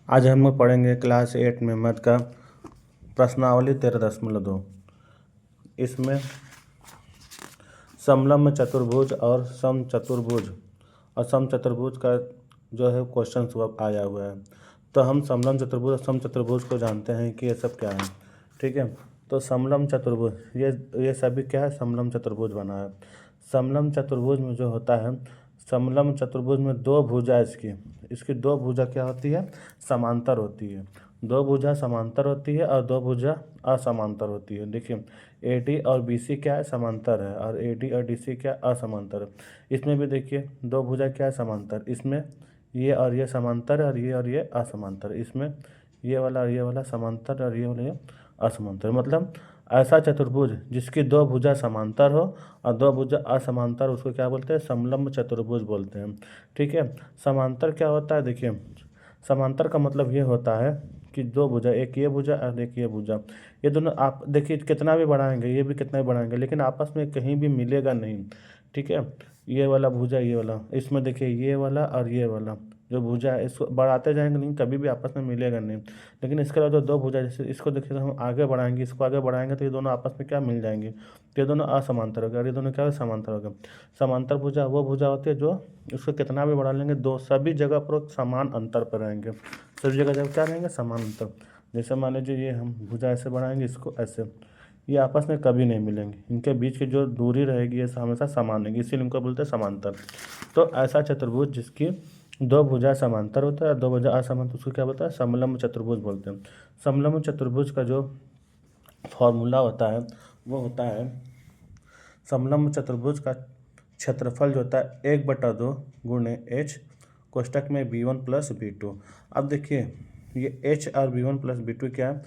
आज हम लोग पढ़ेंगे क्लास 8 में मैथ का प्रश्नावली 13.2। इसमें समलंब चतुर्भुज और समचतुर्भुज का जो है क्वेश्चन आया हुआ है। तो हम समलंब चतुर्भुज और समचतुर्भुज को जानते हैं कि ये सब क्या है। ठीक है, तो समलंब चतुर्भुज ये सभी क्या है, समलंब चतुर्भुज बना है। समलंब चतुर्भुज में जो होता है, समलंब चतुर्भुज में दो भुजा इसकी दो भुजा क्या होती है, समांतर होती है। दो भुजा समांतर होती है और दो भुजा असमांतर होती है। देखिए AD और BC क्या है, समांतर है, और AD और DC क्या असमांतर है। इसमें भी देखिए दो भुजा क्या है, समांतर। इसमें ये और ये समांतर है और ये असमांतर है। इसमें ये वाला और ये वाला समांतर और ये वाला ये असमांतर। मतलब ऐसा चतुर्भुज जिसकी दो भुजा समांतर हो और दो भुजा असमांतर, उसको क्या बोलते हैं, समलंब चतुर्भुज बोलते हैं। ठीक है, समांतर क्या होता है, देखिए समांतर का मतलब ये होता है कि दो भुजा, एक ये भुजा और एक ये भुजा, ये दोनों आप देखिए कितना भी बढ़ाएंगे, ये भी कितना भी बढ़ाएंगे, लेकिन आपस में कहीं भी मिलेगा नहीं। ठीक है, ये वाला भुजा ये वाला, इसमें देखिए ये वाला और ये वाला जो भुजा है, इसको बढ़ाते जाएंगे नहीं, कभी भी आपस में मिलेगा नहीं। लेकिन इसके अलावा जो दो भुजा, जैसे इसको देखिए हम आगे बढ़ाएंगे, इसको आगे बढ़ाएंगे तो ये दोनों आपस में क्या मिल जाएंगे, तो ये दोनों असमांतर हो गए और ये दोनों क्या समांतर हो गए। समांतर भुजा वो भुजा होती है जो उसको कितना भी बढ़ा लेंगे, दो सभी जगह पर समान अंतर पर रहेंगे। सभी जगह जब क्या रहेंगे, समान अंतर। जैसे मान लीजिए ये हम भुजा ऐसे बढ़ाएंगे, इसको ऐसे, ये आपस में कभी नहीं मिलेंगे, इनके बीच की जो दूरी रहेगी ये हमेशा समान रहेगी, इसीलिए इनको बोलते हैं समांतर। तो ऐसा चतुर्भुज जिसकी दो भुजा समांतर होता है, दो भुजा असमांतर, उसको क्या बोलता है, समलंब चतुर्भुज बोलते हैं। समलंब चतुर्भुज का जो फॉर्मूला होता है वो होता है, समलंब चतुर्भुज का क्षेत्रफल जो होता है 1/2 गुणे H कोष्टक में B1 प्लस B2। अब देखिए ये H और B1 प्लस B2 क्या है,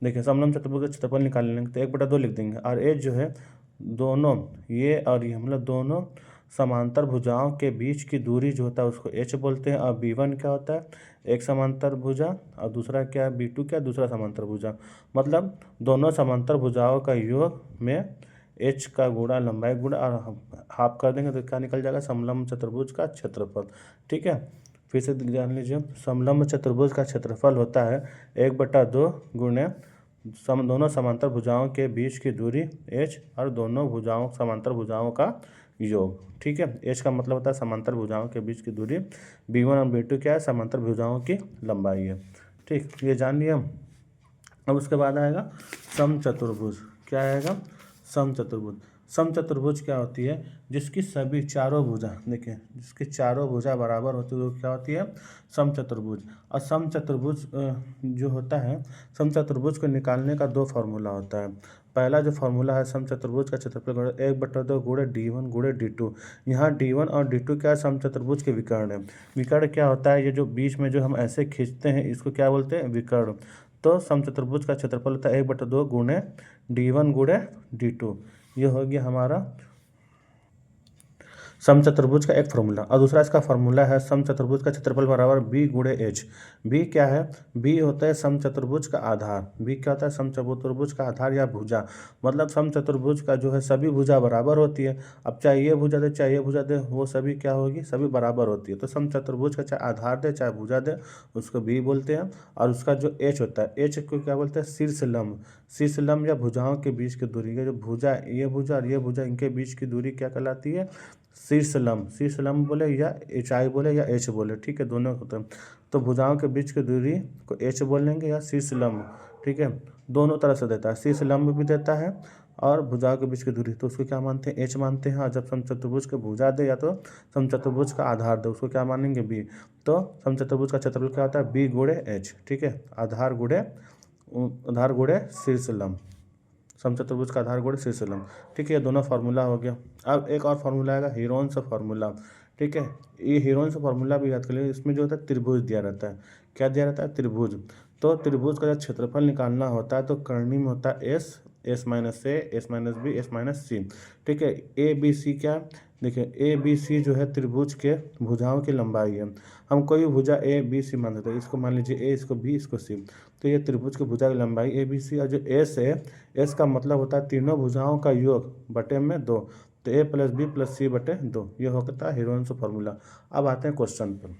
देखिए समलंब चतुर्भुज का क्षेत्रफल निकाल लेंगे तो 1/2 लिख देंगे, और H जो है दोनों ये और ये, मतलब दोनों समांतर भुजाओं के बीच की दूरी जो होता है उसको H बोलते हैं। और B1 क्या होता है, एक समांतर भुजा, और दूसरा क्या है, B2 क्या, दूसरा समांतर भुजा। मतलब दोनों समांतर भुजाओं का योग में H का गुणा लंबाई गुणा और हाफ कर देंगे तो क्या निकल जाएगा, समलंब चतुर्भुज का क्षेत्रफल। ठीक है, फिर से जान लीजिए, समलंब चतुर्भुज का क्षेत्रफल होता है 1/2 गुणे दोनों समांतर भुजाओं के बीच की दूरी H और दोनों भुजाओं समांतर भुजाओं का योग। ठीक है, H का मतलब होता है समांतर भुजाओं के बीच की दूरी, B1 और B2 क्या है, समांतर भुजाओं की लंबाई है। ठीक, ये जान लिया। अब उसके बाद आएगा समचतुर्भुज। क्या आएगा, समचतुर्भुज। समचतुर्भुज क्या होती है, जिसकी सभी चारों भुजा, देखिए जिसकी चारों भुजा बराबर होती है वो क्या होती है, समचतुर्भुज। और समचतुर्भुज जो होता है, समचतुर्भुज को निकालने का दो फार्मूला होता है। पहला जो फार्मूला है, समचतुर्भुज का क्षेत्रफल 1/2 गुणे D1 गुणे D2। यहाँ D1 और D2 क्या है, समचतुर्भुज के विकर्ण है। विकर्ण क्या होता है, ये जो बीच में जो हम ऐसे खींचते हैं इसको क्या बोलते हैं, विकर्ण। तो समचतुर्भुज का क्षेत्रफल होता है 1/2 गुणे D1 गुणे D2। ये हो गया हमारा समचतुर्भुज का एक फार्मूला। और दूसरा इसका फार्मूला है, समचतुर्भुज का क्षेत्रफल बराबर B गुणे H। B क्या है, B होता है समचतुर्भुज का आधार। B क्या होता है, समचतुर्भुज का आधार या भुजा। मतलब समचतुर्भुज का जो है सभी भुजा बराबर होती है। अब चाहे ये भुजा दे चाहे ये भुजा दे, वो सभी क्या होगी, सभी बराबर होती है। तो समचतुर्भुज का चाहे आधार दे चाहे भुजा दे, उसको B बोलते हैं। और उसका जो H होता है, H को क्या बोलते हैं, शीर्ष लंब। शीर्ष लंब या भुजाओं के बीच की दूरी है, जो भुजा ये भुजा और ये भुजा, इनके बीच की दूरी क्या कहलाती है, शीर्ष लंब। शीर्ष लंब बोले या ऊंचाई बोले या H बोले, ठीक है, दोनों होते हैं। तो भुजाओं के बीच की दूरी को H बोल लेंगे या शीर्ष लंब। ठीक है, दोनों तरह से देता है, शीर्ष लंब भी देता है और भुजाओं के बीच की दूरी, तो उसको क्या मानते हैं, H मानते हैं। और जब समचतुर्भुज के भुजा दे या तो समचतुर्भुज का आधार दे, उसको क्या मानेंगे, B। तो समचतुर्भुज का क्षेत्रफल क्या होता है, B गुणे H। ठीक है, आधार गुणे शीर्ष लंब, समचतुर्भुज का आधार गुणे शीर्ष लंब। ठीक है, ये दोनों फार्मूला हो गया। अब एक और फार्मूला आएगा, हीरोन्स फार्मूला। ठीक है, ये हीरोन्स फार्मूला भी याद कर लीजिए। इसमें जो होता है त्रिभुज दिया रहता है, क्या दिया रहता है, त्रिभुज। तो त्रिभुज का जब क्षेत्रफल निकालना होता है तो करनी में होता है S, S minus A, S minus B, S minus C। ठीक है, ABC क्या, देखिए ABC जो है त्रिभुज के भुजाओं की लंबाई है। हम कोई भुजा ABC मान लेते हैं, इसको मान लीजिए A, इसको B, इसको C। तो ये त्रिभुज की भुजा की लंबाई ABC। और जो S है, S का मतलब होता है तीनों भुजाओं का योग बटे में 2। तो A plus B plus C बटे 2, ये होता है हीरोन्स फार्मूला। अब आते हैं क्वेश्चन पर।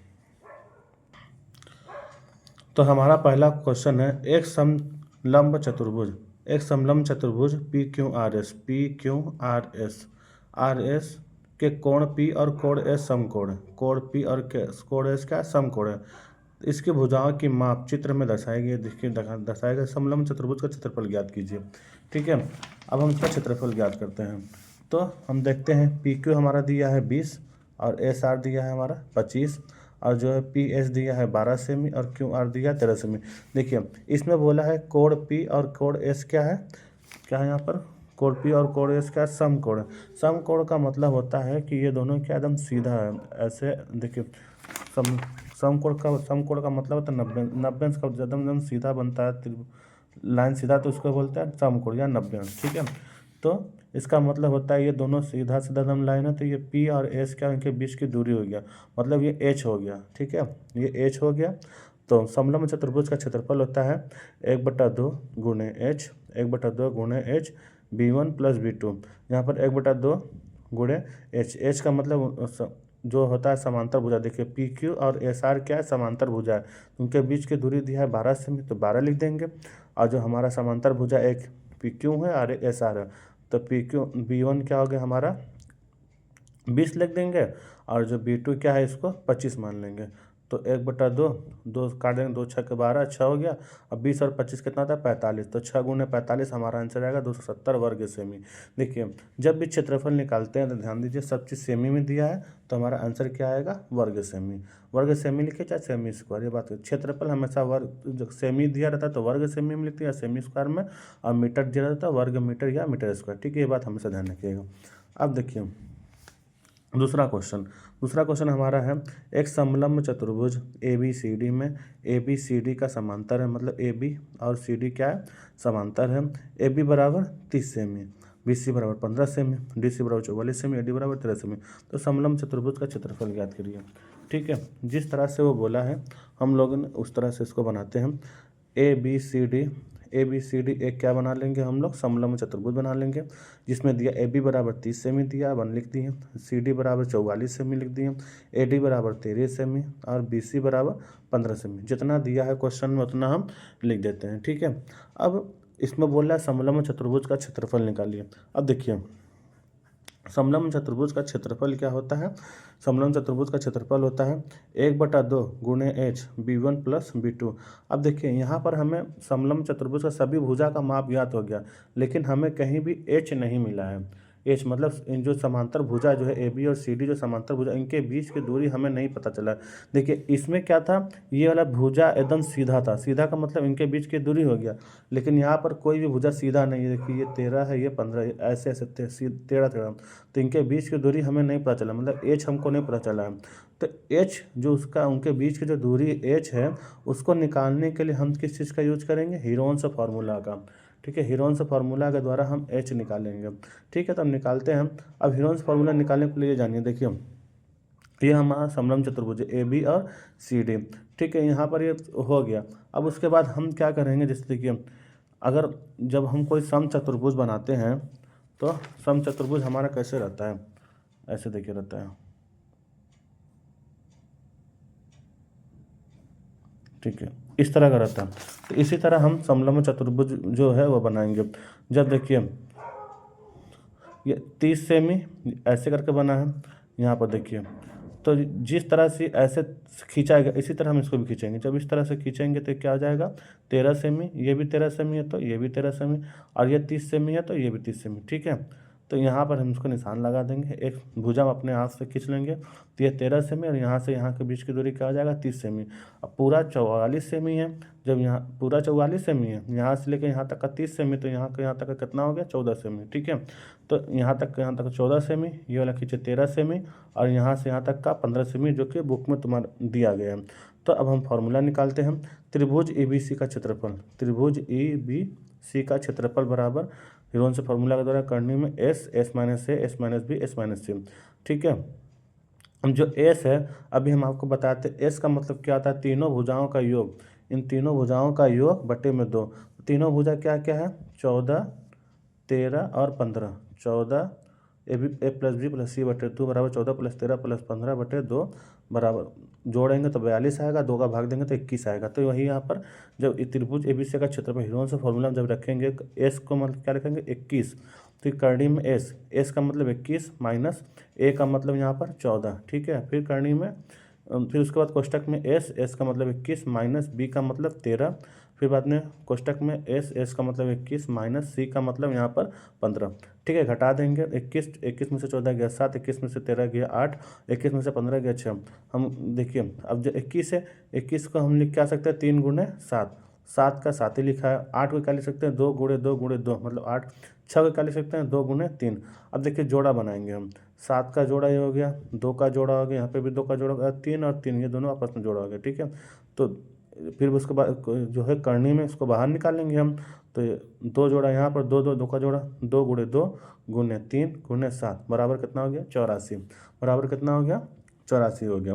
तो हमारा पहला क्वेश्चन है, एक समलंब चतुर्भुज, एक समलंब चतुर्भुज P Q R S, R S के कोण पी और कोण एस समकोण है, कोण पी और कोण एस क्या समकोण है। इसकी भुजाओं की माप चित्र में दर्शाई गई, देखिए दर्शाया गया। समलंब चतुर्भुज का क्षेत्रफल ज्ञात कीजिए। ठीक है, अब हम इसका क्षेत्रफल ज्ञात करते हैं। तो हम देखते हैं, पी क्यू हमारा दिया है 20 और एस आर दिया है हमारा 25 और जो है पी एस दिया है 12 सेमी और क्यू आर दिया है 13 सेमी। देखिए इसमें बोला है कोण पी और कोण एस क्या है यहाँ पर, कोण पी और कोण एस क्या समकोण है। समकोण का मतलब होता है कि ये दोनों क्या एकदम सीधा है, ऐसे देखिए समकोण का मतलब होता है 90 अंश का एकदम सीधा बनता है, लाइन सीधा, तो उसको बोलते हैं समकोण या 90 अंश। ठीक है, तो इसका मतलब होता है ये दोनों सीधा सीधा दम लाइन है, तो ये P और S क्या इनके बीच की दूरी हो गया, मतलब ये H हो गया। ठीक है, ये H हो गया। तो समलंब चतुर्भुज का क्षेत्रफल होता है 1/2 गुणे H, 1/2 गुणे H B1 प्लस B2। यहाँ पर 1/2 गुणे H का मतलब जो होता है समांतर भुजा। देखिए PQ और SR क्या है, समांतर भुजा है, उनके बीच की दूरी दी है 12 सेमी, तो 12 लिख देंगे। और जो हमारा समांतर भुजा एक PQ है और SR है, तो PQ B1 क्या हो गया हमारा 20 लिख देंगे और जो B2 क्या है इसको 25 मान लेंगे। तो 1/2, 2 काट देंगे, 2 छः 12, 6 हो गया। अब 20 और 25 कितना था 45, तो 6 गुणे 45 हमारा आंसर आएगा 270 वर्ग सेमी। देखिए जब भी क्षेत्रफल निकालते हैं तो ध्यान दीजिए सब चीज़ सेमी में दिया है, तो हमारा आंसर क्या आएगा वर्ग सेमी। वर्ग सेमी लिखिए चाहे सेमी स्क्वायर, ये बात है। क्षेत्रफल हमेशा वर्ग सेमी दिया रहता है तो वर्ग सेमी में लिखते हैं या सेमी स्क्वायर में, और मीटर दिया रहता है वर्ग मीटर या मीटर स्क्वायर। ठीक है, ये बात हमेशा ध्यान रखिएगा। अब देखिए दूसरा क्वेश्चन हमारा है, एक समलंब चतुर्भुज ABCD में ABCD का समांतर है, मतलब AB और CD क्या है समांतर है। AB बराबर 30 सेमी, BC बराबर 15 सेमी, DC बराबर 44 सेमी, AD बराबर 13 सेमी। तो समलंब चतुर्भुज का क्षेत्रफल ज्ञात करिए। ठीक है, जिस तरह से वो बोला है हम लोग उस तरह से इसको बनाते हैं। ABCD एक क्या बना लेंगे हम लोग, समलंब चतुर्भुज बना लेंगे, जिसमें दिया AB बराबर 30 सेमी दिया 1 लिख दिए, CD बराबर 44 सेमी लिख दिए, AD बराबर 13 सेमी और BC बराबर 15 सेमी। जितना दिया है क्वेश्चन में उतना हम लिख देते हैं। ठीक है, अब इसमें बोल रहा है समलंब चतुर्भुज का क्षेत्रफल निकालिए। अब देखिए समलंब चतुर्भुज का क्षेत्रफल क्या होता है, समलंब चतुर्भुज का क्षेत्रफल होता है 1/2 गुणे H B1 प्लस B2। अब देखिए यहाँ पर हमें समलंब चतुर्भुज का सभी भुजा का माप ज्ञात हो गया, लेकिन हमें कहीं भी H नहीं मिला है। H मतलब इन जो समांतर भुजा जो है AB और CD जो समांतर भुजा, इनके बीच की दूरी हमें नहीं पता चला। देखिए इसमें क्या था, ये वाला भुजा एकदम सीधा था, सीधा का मतलब इनके बीच की दूरी हो गया, लेकिन यहाँ पर कोई भी भुजा सीधा नहीं है। देखिए ये 13 है, ये 15 है, ऐसे ऐसे 13, तो इनके बीच की दूरी हमें नहीं पता चला, मतलब H हमको नहीं पता चला है। तो H जो उसका उनके बीच की जो दूरी H है उसको निकालने के लिए हम किस चीज़ का यूज करेंगे, हीरोन्स फार्मूला का। ठीक है, हीरोन्स फार्मूला के द्वारा हम H निकालेंगे। ठीक है, तो हम निकालते हैं। अब हीरोन्स फार्मूला निकालने के लिए जानिए, देखिए ये हमारा समलंब चतुर्भुज AB और CD। ठीक है, यहाँ पर ये हो गया। अब उसके बाद हम क्या करेंगे, जैसे देखिए अगर जब हम कोई सम चतुर्भुज बनाते हैं तो सम चतुर्भुज हमारा कैसे रहता है, ऐसे देखिए रहता है। ठीक है, इस तरह का रहता है। तो इसी तरह हम समलंब चतुर्भुज जो है वो बनाएंगे। जब देखिए ये 30 सेमी ऐसे करके बना है, यहाँ पर देखिए, तो जिस तरह से ऐसे खींचाएगा इसी तरह हम इसको भी खींचेंगे। जब इस तरह से खींचेंगे तो क्या हो जाएगा 13 सेमी, ये भी 13 सेमी है तो ये भी 13 सेमी, और ये 30 सेमी है तो ये भी 30 सेमी। ठीक है, तो यहाँ पर हम इसको निशान लगा देंगे, एक भुजा अपने हाथ से खींच लेंगे, तो ये 13 सेमी और यहाँ से यहाँ के बीच की दूरी क्या हो जाएगा 30 सेमी। अब पूरा 44 सेमी है, जब यहाँ पूरा 44 सेमी है, यहाँ से लेकर यहाँ तक का 30 सेमी, तो यहाँ का यहाँ तक का कितना हो गया 14 सेमी। ठीक है, तो यहाँ तक 14 सेमी, ये वाला खींचे 13 सेमी, और यहाँ से यहाँ तक का 15 सेमी, जो कि बुक में तुम्हारा दिया गया है। तो अब हम फार्मूला निकालते हैं। त्रिभुज ABC का क्षेत्रफल, त्रिभुज ABC का क्षेत्रफल बराबर हीरोन से फार्मूला के द्वारा करने में S minus A S minus B S minus C। ठीक है, हम जो S है अभी हम आपको बताते हैं, S का मतलब क्या होता है, तीनों भुजाओं का योग, इन तीनों भुजाओं का योग बटे में 2। तीनों भुजा क्या क्या है 14, 13 और 15। 14 A plus B plus C बटे 2 बराबर 14 प्लस 13 प्लस 15 बटे 2 बराबर जोड़ेंगे तो 42 आएगा, 2 का भाग देंगे तो 21 आएगा। तो वही यहाँ पर जब त्रिभुज ABC का क्षेत्रफल हिरोन से फॉर्मूला जब रखेंगे, एस को मतलब क्या रखेंगे 21, तो करनी में एस का मतलब 21 माइनस ए का मतलब यहाँ पर 14, ठीक है। फिर करनी में फिर उसके बाद कोष्टक में एस का मतलब 21 माइनस बी का मतलब 13, फिर बाद में कोष्टक में एस का मतलब 21 माइनस सी का मतलब यहाँ पर 15, ठीक है। घटा देंगे 21 में से 14 गया 7, 21 में से 13 गया 8, 21 में से 15 गया 6। हम देखिए अब जो 21 है, 21 को हम लिख क्या सकते हैं 3 गुणे 7, 7 का 7 ही लिखा है। 8 को क्या लिख सकते हैं 2 गुणे 2 गुणे 2 मतलब 8। 6 को क्या लिख सकते हैं 2 गुणे 3। अब देखिए जोड़ा बनाएंगे हम, 7 का जोड़ा ये हो गया, 2 का जोड़ा हो गया, यहाँ पे भी 2 का जोड़ा हो गया, 3 और 3 ये दोनों आपस में जोड़ा हो गया, ठीक है। तो फिर उसके बाद जो है करनी में इसको बाहर निकालेंगे हम, तो 2 जोड़ा यहाँ पर 2 का जोड़ा 2 गुणे 2 गुणे 3 गुणे 7 बराबर कितना हो गया 84, बराबर कितना हो गया 84 हो गया।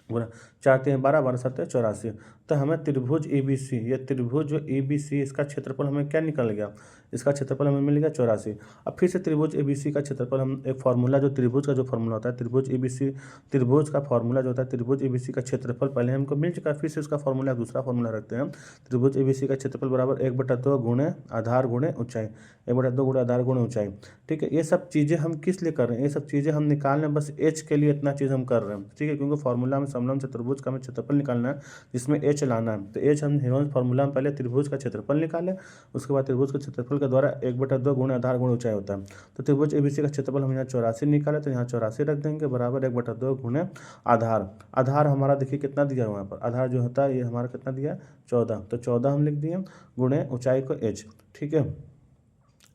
बोला 4 3 12, 12 7 84। तो हमें त्रिभुज ABC, ये त्रिभुज जो ABC इसका क्षेत्रफल हमें क्या निकल गया, इसका क्षेत्रफल हमें मिल गया 84। अब फिर से त्रिभुज ABC का क्षेत्रफल हम एक फार्मूला, जो त्रिभुज का जो फार्मूला होता है त्रिभुज ABC, त्रिभुज का फार्मूला जो होता है त्रिभुज ABC का क्षेत्रफल पहले हमको मिल चुका है, फिर से उसका फार्मूला दूसरा फार्मूला रखते हैं। त्रिभुज ABC का क्षेत्रफल बराबर 1/2 गुणे आधार गुणे ऊंचाई, 1/2 गुणे आधार गुणे ऊंचाई, ठीक है। ये सब चीज़ें हम किस लिए कर रहे हैं, ये सब चीज़ें हम निकाल रहे हैं बस एच के लिए, इतना चीज़ हम कर रहे हैं, ठीक है। क्योंकि फार्मूला में समलंब चतुर्भुज का हमें क्षेत्रफल निकालना है जिसमें एच लाना है। तो एच हम हिरोन फार्मूला में पहले त्रिभुज का क्षेत्रफल निकाले, उसके बाद त्रिभुज के क्षेत्रफल के द्वारा 1/2 गुणे आधार गुणे ऊंचाई होता है। तो त्रिभुज ABC का क्षेत्रफल हम यहाँ 84 निकाले, तो यहाँ 84 रख देंगे बराबर 1/2 गुणे आधार। आधार हमारा देखिए कितना दिया है वहाँ पर, आधार जो होता है ये हमारा कितना दिया है 14, तो 14 हम लिख दिए गुणे ऊंचाई को एच, ठीक है।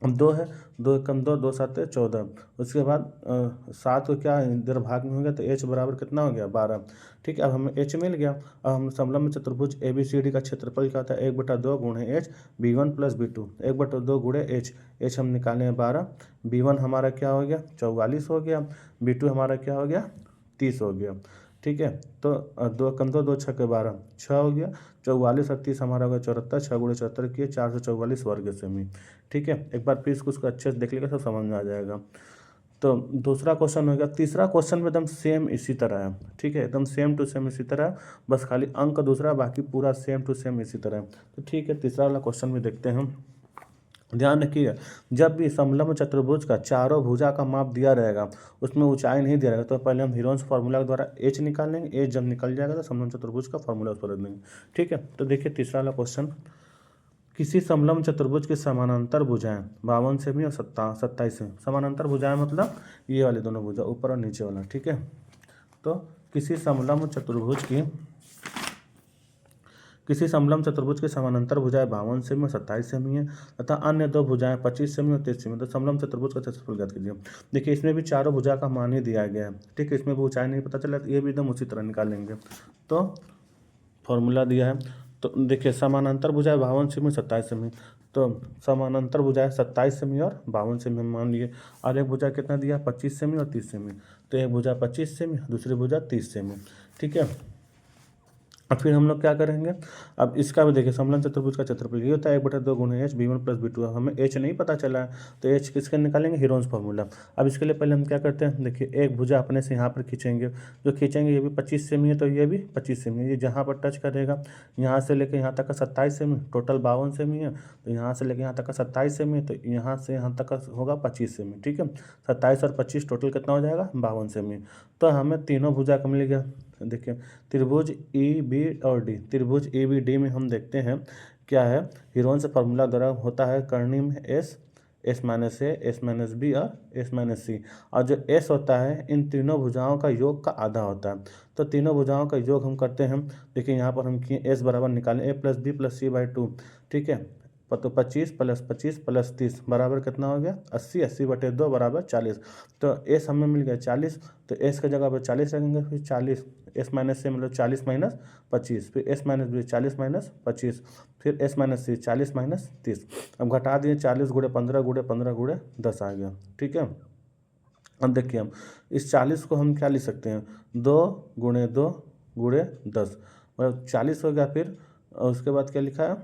अब 2 है, 2 कम 2, 2 7 14, उसके बाद 7 को क्या इधर भाग में हो गया तो एच बराबर कितना हो गया 12, ठीक है। अब हमें एच मिल गया। अब हम समलंब चतुर्भुज ABCD का क्षेत्रफल क्या होता है 1/2 गुणे एच B1 + B2, 1/2 गुणे एच हम निकाले हैं 12, B1 हमारा क्या हो गया 44 हो गया, B2 हमारा क्या हो गया 30 हो गया, ठीक है। तो 2 कम 2, 2 6 12, 6 हो गया, 44 और 30 हमारा होगा 74, 6 गुणे 74 किए 444 वर्ग सेमी, ठीक है। एक बार फिर उसको अच्छे से देख लीजिएगा सब समझ में आ जाएगा। तो दूसरा क्वेश्चन हो गया, तीसरा क्वेश्चन में एकदम सेम इसी तरह है, ठीक है, एकदम सेम टू सेम इसी तरह है, बस खाली अंक दूसरा, बाकी पूरा सेम टू सेम इसी तरह है। तो ठीक है, तीसरा वाला क्वेश्चन भी देखते हैं हम। ध्यान रखिए, जब भी समलंब चतुर्भुज का चारों भुजा का माप दिया रहेगा उसमें ऊंचाई नहीं दिया रहेगा, तो पहले हम हिरोन्स फार्मूला के द्वारा एच निकालेंगे, एच जब निकल जाएगा तो समलंब चतुर्भुज का फार्मूला उस पर रख देंगे, ठीक है। तो देखिए तीसरा वाला क्वेश्चन, किसी समलंब चतुर्भुज की समानांतर भुजाएं 52 सेमी और 27 सेमी, समानांतर भुजाएं मतलब ये वाली दोनों भुजा ऊपर और नीचे वाला, ठीक है। तो किसी समलंब चतुर्भुज की समानांतर भुजाएं 52 सेमी और 27 सेमी है तथा अन्य दो भुजाएं 25 सेमी और 30 सेमी, तो समलंब चतुर्भुज का क्षेत्रफल ज्ञात कीजिए। देखिए इसमें भी चारों भुजा का मान ही दिया गया है, ठीक है, इसमें भी ऊंचाई नहीं पता चला, तो ये भी एकदम उसी तरह निकालेंगे। तो फॉर्मूला दिया है, तो देखिए समानांतर भुजाएं 52 सेमी 27 सेमी, तो समानांतर भुजाएं 27 सेमी और 52 सेमी मान लिए, और एक भुजा कितना दिया 25 सेमी और 30 सेमी, तो एक भुजा 25 सेमी दूसरी भुजा 30 सेमी, ठीक है। अब फिर हम लोग क्या करेंगे, अब इसका भी देखिए समलंब चतुर्भुज का क्षेत्रफल ये होता है 1/2 गुणे एच B1 + B2, हमें एच नहीं पता चला है तो एच किसके निकालेंगे हिरोन्स फार्मूला। अब इसके लिए पहले हम क्या करते हैं, देखिए एक भुजा अपने से यहाँ पर खींचेंगे, जो खींचेंगे ये भी 25 सेमी है तो ये भी 25 सेमी है, ये जहाँ पर टच करेगा यहाँ से लेकर यहाँ तक का 27 सेमी, टोटल 52 सेमी है, तो यहाँ से लेकर यहाँ तक का 27 सेमी है, तो यहाँ से यहाँ तक का होगा 25 सेमी, ठीक है। 27 और 25 टोटल कितना हो जाएगा 52 सेमी। तो हमें तीनों भुजा का मिल गया। देखिए त्रिभुज EB और D, त्रिभुज EBD में हम देखते हैं क्या है, हिरोन्स फार्मूला द्वारा होता है करनी में S -A S -B और S -C, और जो S होता है इन तीनों भुजाओं का योग का आधा होता है, तो तीनों भुजाओं का योग हम करते हैं। देखिए यहाँ पर हम किए S बराबर निकालें A + B + C / 2, ठीक है। तो 25 + 25 + 30 बराबर कितना हो गया 80, 80/2 बराबर 40, तो S हमें मिल गया 40, तो S की जगह पर 40 रखेंगे, फिर 40 S - A मतलब 40 - 25, फिर S - B 40 - 25, फिर S - C 40 - 30। अब घटा दिए 40 × 15 × 15 × 10 आ गया, ठीक है। अब देखिए हम इस 40 को हम क्या लिख सकते हैं 2 × 2 × 10 मतलब 40 हो गया, फिर उसके बाद क्या लिखा है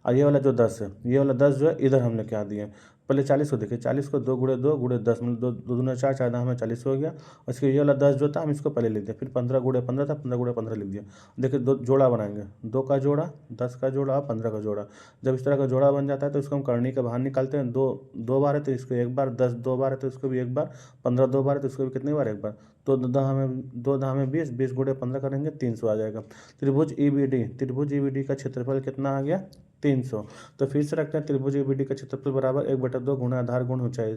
और ये वाला जो 10 है, ये वाला 10 जो है इधर हमने क्या दिए पहले 40 को देखिए, 40 को 2 गुणे 2 गुणे 10 मतलब 2 2 दूना 4 4 दाम में 40 हो गया। और इसके ये वाला 10 जो था हम इसको पहले लिख दिया, फिर 15 गुणे 15 था, 15 गुणे 15 लिख दिया। देखिए दो जोड़ा बनाएंगे, 2 का जोड़ा, 10 का जोड़ा और 15 का जोड़ा। जब इस तरह का जोड़ा बन जाता है तो इसको हम करनी के बाहर निकालते हैं। 2 2 बार है तो इसको एक बार, 10 2 बार है तो इसको भी एक बार, 15 2 बार है तो इसको भी कितनी बार, एक बार। तो 2 दाम में 20, 20 गुणे 15 करेंगे 300 आ जाएगा। त्रिभुज ईबीडी, त्रिभुज ईबीडी का क्षेत्रफल कितना आ गया, 300। तो फिर से रखते हैं त्रिभुज ईबीडी का क्षेत्रफल बराबर 1/2 गुणा आधार गुण ऊंचाई।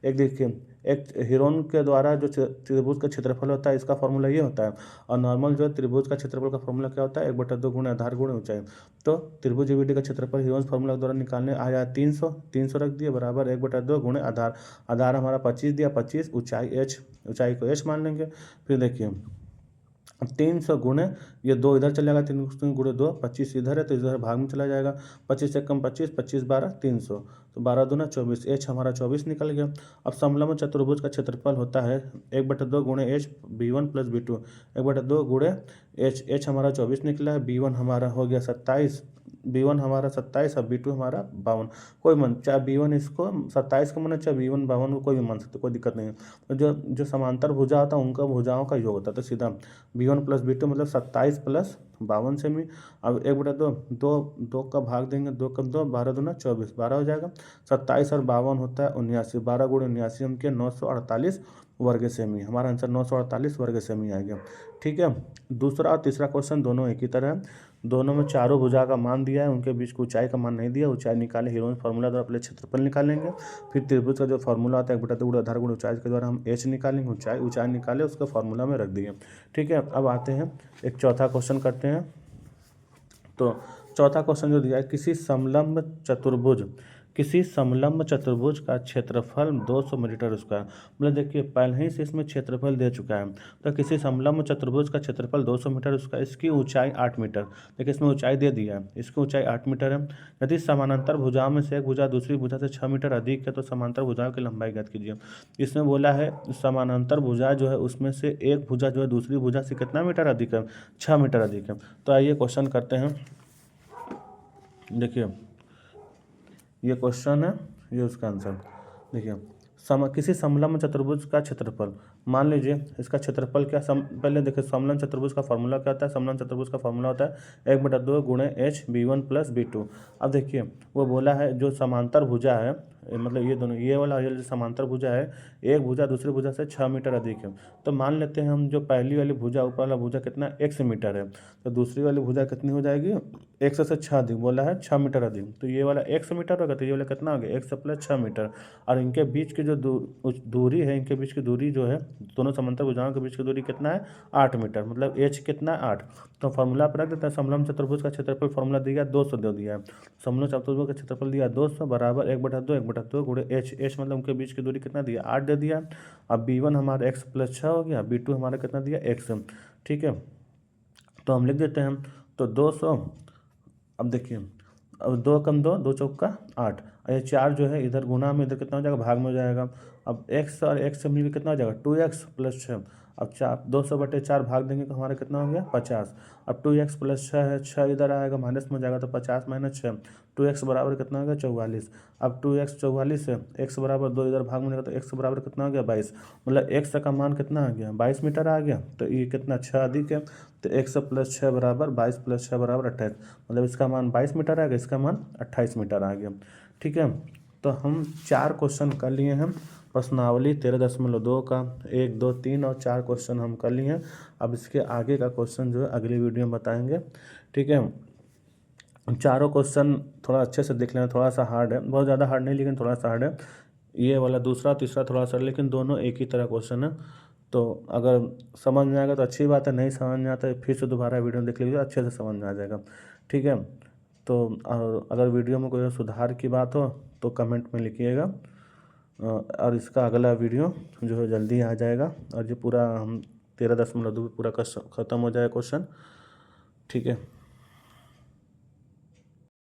एक देखिए, एक हिरोन के द्वारा जो त्रिभुज का क्षेत्रफल होता है इसका फॉर्मूला ये होता है, और नॉर्मल जो त्रिभुज का क्षेत्रफल का फॉर्मूला क्या होता है, 1/2 गुणा आधार गुण ऊंचाई। तो त्रिभुज ईबीडी का क्षेत्रफल हिरोन फॉर्मूला के द्वारा निकालने आया 300, 300 रख दिए बराबर 1/2 गुणे आधार। आधार हमारा 25 दिया, 25 ऊंचाई h, ऊंचाई को h मान लेंगे। फिर देखिए 300 गुणे ये 2 इधर चला जाएगा, 3 गुणे 2, 25 इधर है तो इधर भाग में चला जाएगा। 25 से कम 25, 25 12 300, तो 12 दूना 24, एच हमारा 24 निकल गया। अब समलंब चतुर्भुज का क्षेत्रफल होता है 1/2 गुणे एच b1 प्लस b2, 1/2 गुणे एच हमारा 24 निकला है, b1 हमारा हो गया 27, b1 हमारा 27 और b2 हमारा 52। कोई मन चाहे b1 इसको 27 का माने, चाहे b1 52 को कोई भी मान सकते, कोई दिक्कत नहीं है। तो जो समांतर भुजा होता है उनका भुजाओं का योग होता है, तो सीधा b1 प्लस b2 मतलब 27 प्लस 52 सेमी। अब 1/2, 2 का भाग देंगे, 2 कम 2, 12 दूना 24, 12 हो जाएगा। 27 और 52 होता है 79, 12 गुणे 79 हम के 948 वर्ग सेमी। हमारा आंसर 948 वर्ग सेमी आ गया। ठीक है, दूसरा और तीसरा क्वेश्चन दोनों एक ही तरह है। दोनों में चारों भुजा का मान दिया है, उनके बीच की ऊंचाई का मान नहीं दिया। ऊंचाई निकाले हिरोन फार्मूला द्वारा पहले क्षेत्रफल निकालेंगे, फिर त्रिभुज का जो फार्मूला आता है 1/2 गुणा आधार गुणा ऊंचाई के द्वारा हम h निकालेंगे, ऊंचाई निकाले उसका फार्मूला में रख दिए। ठीक है, अब आते हैं एक चौथा क्वेश्चन करते हैं। तो चौथा क्वेश्चन जो दिया है, किसी समलंब चतुर्भुज का क्षेत्रफल 200 मीटर स्क्वायर। मतलब देखिए पहले ही से इसमें क्षेत्रफल दे चुका है। तो किसी समलंब चतुर्भुज का क्षेत्रफल 200 मीटर स्क्वायर, इसकी ऊंचाई 8 मीटर। देखिए इसमें ऊंचाई दे दिया है, इसकी ऊंचाई 8 मीटर है। यदि समानांतर भुजाओं में से एक भुजा दूसरी भुजा से 6 मीटर अधिक है तो समांतर भुजाओं की लंबाई ज्ञात कीजिए। इसमें बोला है समानांतर भुजा जो है उसमें से एक भुजा जो है दूसरी भुजा से कितना मीटर अधिक है, 6 मीटर अधिक है। तो आइए क्वेश्चन करते हैं। देखिए ये क्वेश्चन है, ये उसका आंसर। देखिए किसी समलंब चतुर्भुज का क्षेत्रफल, मान लीजिए इसका क्षेत्रफल क्या पहले देखिए समलंब चतुर्भुज का फॉर्मूला क्या होता है। समलंब चतुर्भुज का फॉर्मूला होता है 1/2 गुणे एच b1 प्लस b2। अब देखिए वो बोला है जो समांतर भुजा है, मतलब ये दोनों, ये वाला जो समांतर भुजा है, एक भुजा दूसरी भुजा से 6 मीटर अधिक है। तो मान लेते हैं हम जो पहली वाली भुजा, ऊपर वाला भुजा कितना x मीटर है, तो दूसरी वाली भुजा कितनी हो जाएगी, x से 6 अधिक, बोला है 6 मीटर अधिक। तो ये वाला x मीटर होगा, तो ये वाला कितना हो गया, x प्लस 6 मीटर। और इनके बीच की जो दूरी है, इनके बीच की दूरी जो है, दोनों समांतर भुजाओं के बीच की दूरी कितना है, 8 मीटर। मतलब h कितना है, 8। तो फार्मूला पर रख देते हैं। समलंब चतुर्भुज का क्षेत्रफल फार्मूला दिया 200 दे दिया है। समलंब चतुर्भुज का क्षेत्रफल दिया 200 बराबर 1/2 गुणे h मतलब उनके बीच की दूरी कितना दिया, 8 दे दिया। अब b1 हमारा x प्लस 6 हो गया, b2 हमारा कितना दिया, x। ठीक है, तो हम लिख देते हैं। तो 200, अब देखिए अब 2 कम 2, 2 चौका 8, ये 4 जो है इधर गुना में, इधर कितना हो जाएगा, भाग में हो जाएगा। अब x और x से मिलकर कितना हो जाएगा, 2x प्लस 6। अब 200/4 भाग देंगे तो हमारा कितना हो गया, 50। अब 2x प्लस 6 है, 6 इधर आएगा माइनस में हो जाएगा, तो 50 माइनस 6, 2x बराबर कितना हो गया, 44। अब 2x 44 है, x बराबर 2 इधर भाग में जाएगा तो x बराबर कितना हो गया, 22। मतलब x का मान कितना आ गया, 22 मीटर आ गया। तो ये कितना, 6 अधिक है, तो x प्लस 6 बराबर 22 प्लस 6 बराबर 28। मतलब इसका मान 22 मीटर आ गया, इसका मान 28 मीटर आ गया। ठीक है, तो हम 4 क्वेश्चन कर लिए हैं। प्रश्नावली 13.2 का 1, 2, 3 और 4 क्वेश्चन हम कर लिए हैं। अब इसके आगे का क्वेश्चन जो है अगली वीडियो में बताएंगे। ठीक है, चारों क्वेश्चन थोड़ा अच्छे से देख लेना, थोड़ा सा हार्ड है, बहुत ज़्यादा हार्ड नहीं लेकिन थोड़ा सा हार्ड है। ये वाला दूसरा तीसरा थोड़ा सा, लेकिन दोनों एक ही तरह क्वेश्चन है। तो अगर समझ में आएगा तो अच्छी बात है, नहीं समझ में आता है फिर से दोबारा वीडियो देख लीजिए, अच्छे से समझ में आ जाएगा। ठीक है, तो अगर वीडियो में कोई सुधार की बात हो तो कमेंट में लिखिएगा, और इसका अगला वीडियो जो है जल्दी आ जाएगा। और जो पूरा हम 13.2 पूरा ख़त्म हो जाएगा क्वेश्चन। ठीक है।